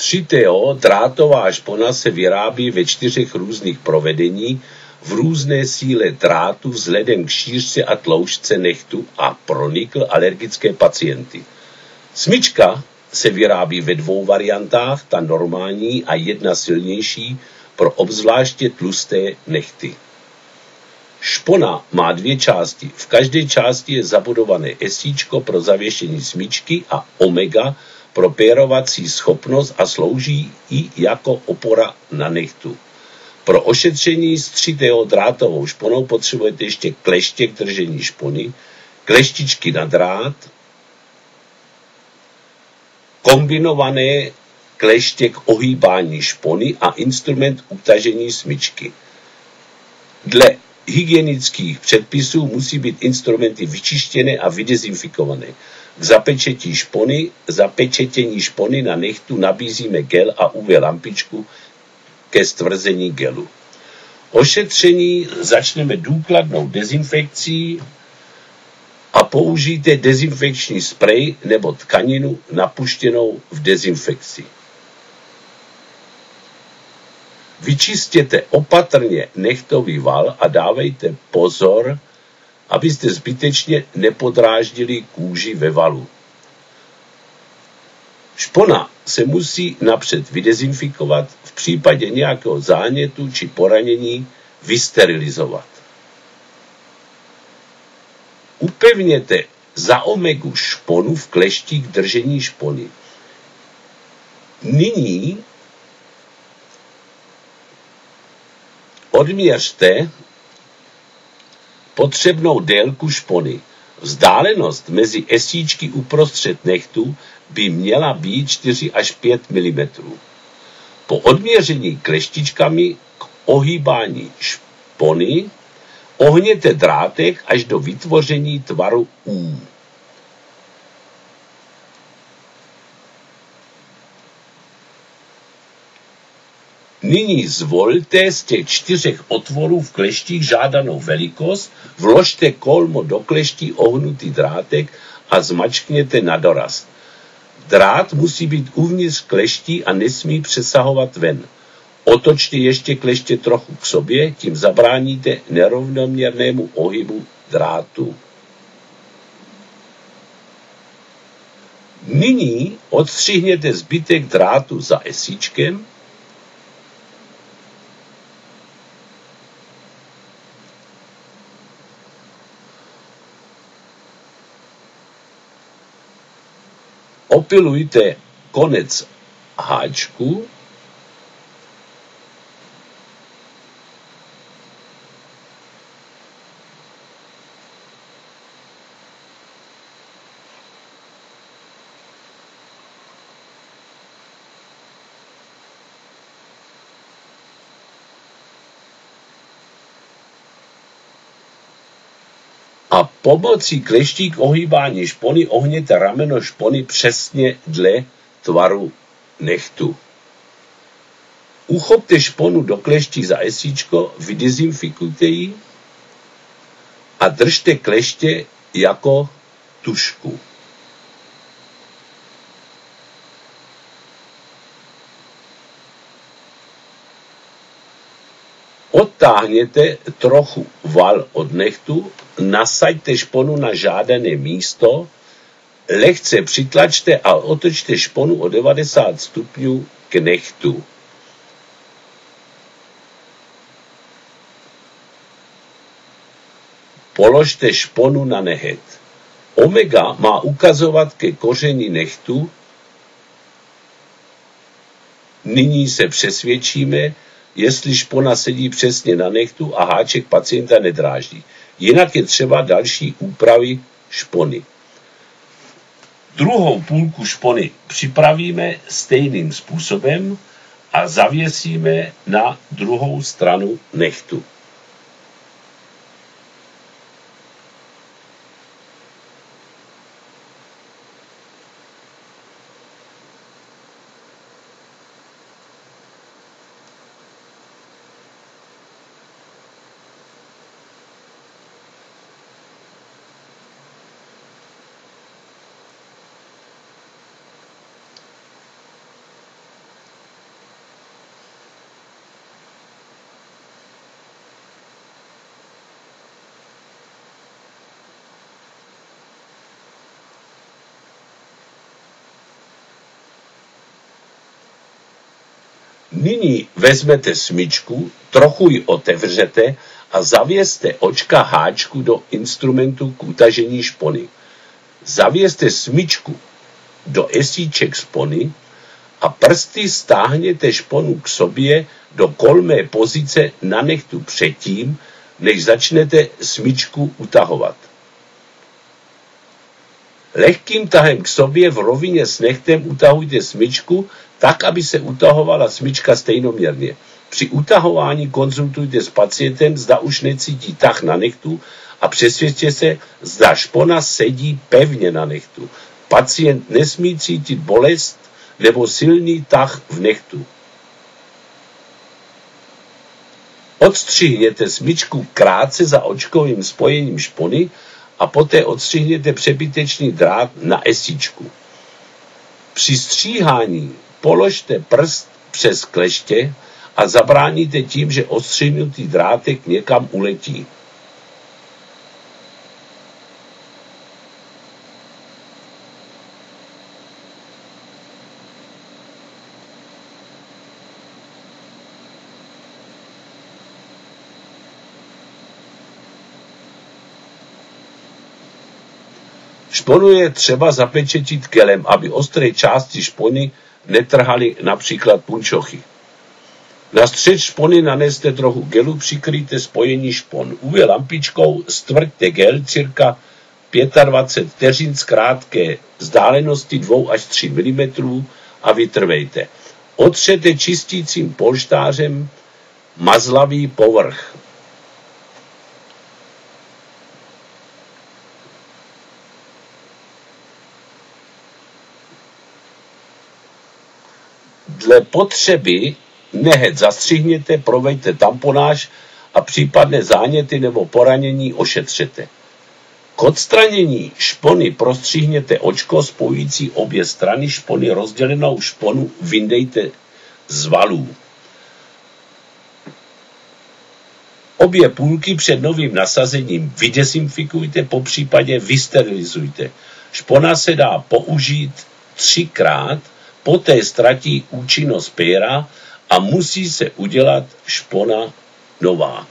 3TO drátová špona se vyrábí ve 4 různých provedení v různé síle drátu vzhledem k šířce a tloušťce nehtu a pro nikl alergické pacienty. Smyčka se vyrábí ve 2 variantách, ta normální a jedna silnější pro obzvláště tlusté nehty. Špona má 2 části. V každé části je zabudované esíčko pro zavěšení smyčky a omega pro pérovací schopnost a slouží i jako opora na nehtu. Pro ošetření s 3TO drátovou šponou potřebujete ještě kleště k držení špony, kleštičky na drát, kombinované kleště k ohýbání špony a instrument k utažení smyčky. Dle hygienických předpisů musí být instrumenty vyčištěné a vydezinfikované. K zapečetění špony na nehtu nabízíme gel a UV lampičku ke stvrzení gelu. Ošetření začneme důkladnou dezinfekcí a použijte dezinfekční sprej nebo tkaninu napuštěnou v dezinfekci. Vyčistěte opatrně nehtový val a dávejte pozor, abyste zbytečně nepodráždili kůži ve valu. Špona se musí napřed vydezinfikovat, v případě nějakého zánětu či poranění vysterilizovat. Upevněte za omegu šponu v kleštích držení špony. Nyní odměřte potřebnou délku špony. Vzdálenost mezi esíčky uprostřed nehtu by měla být 4 až 5 mm. Po odměření kleštičkami k ohýbání špony ohněte drátek až do vytvoření tvaru U. Nyní zvolte z těch 4 otvorů v kleštích žádanou velikost, vložte kolmo do kleští ohnutý drátek a zmačkněte na doraz. Drát musí být uvnitř kleští a nesmí přesahovat ven. Otočte ještě kleště trochu k sobě, tím zabráníte nerovnoměrnému ohybu drátu. Nyní odstřihněte zbytek drátu za esíčkem. Opilujte konec háčku. A pomocí kleští k ohýbání špony ohněte rameno špony přesně dle tvaru nehtu. Uchopte šponu do kleští za esíčko, vydezinfikujte ji a držte kleště jako tužku. Odtáhněte trochu val od nehtu, nasaďte šponu na žádané místo, lehce přitlačte a otočte šponu o 90 stupňů k nehtu. Položte šponu na nehet. Omega má ukazovat ke kořeni nehtu. Nyní se přesvědčíme, jestli špona sedí přesně na nehtu a háček pacienta nedráždí. Jinak je třeba další úpravy špony. Druhou půlku špony připravíme stejným způsobem a zavěsíme na druhou stranu nehtu. Nyní vezmete smyčku, trochu ji otevřete a zavěste očka háčku do instrumentu k utažení špony. Zavěste smyčku do esíček špony a prsty stáhněte šponu k sobě do kolmé pozice na nechtu předtím, než začnete smyčku utahovat. Lehkým tahem k sobě v rovině s nechtem utahujte smyčku tak, aby se utahovala smyčka stejnoměrně. Při utahování konzultujte s pacientem, zda už necítí tah na nechtu a přesvědčte se, zda špona sedí pevně na nechtu. Pacient nesmí cítit bolest nebo silný tah v nechtu. Odstřihněte smyčku krátce za očkovým spojením špony a poté odstřihněte přebytečný drát na esíčku. Při stříhání položte prst přes kleště a zabráníte tím, že odstřihnutý drátek někam uletí. Šponu je třeba zapečetit kelem, aby ostré části špony netrhaly například punčochy. Na střed špony naneste trochu gelu, přikryjte spojení špon. UV lampičkou stvrďte gel cirka 25 vteřin z krátké vzdálenosti 2 až 3 mm a vytrvejte. Otřete čistícím polštářem mazlavý povrch. Dle potřeby nehet zastřihněte, proveďte tamponáž a případné záněty nebo poranění ošetřete. K odstranění špony prostříhněte očko spojující obě strany špony, rozdělenou šponu vyndejte z valů. Obě půlky před novým nasazením vydezinfikujte, popřípadě vysterilizujte. Špona se dá použít 3krát, poté ztratí účinnost péra a musí se udělat špona nová.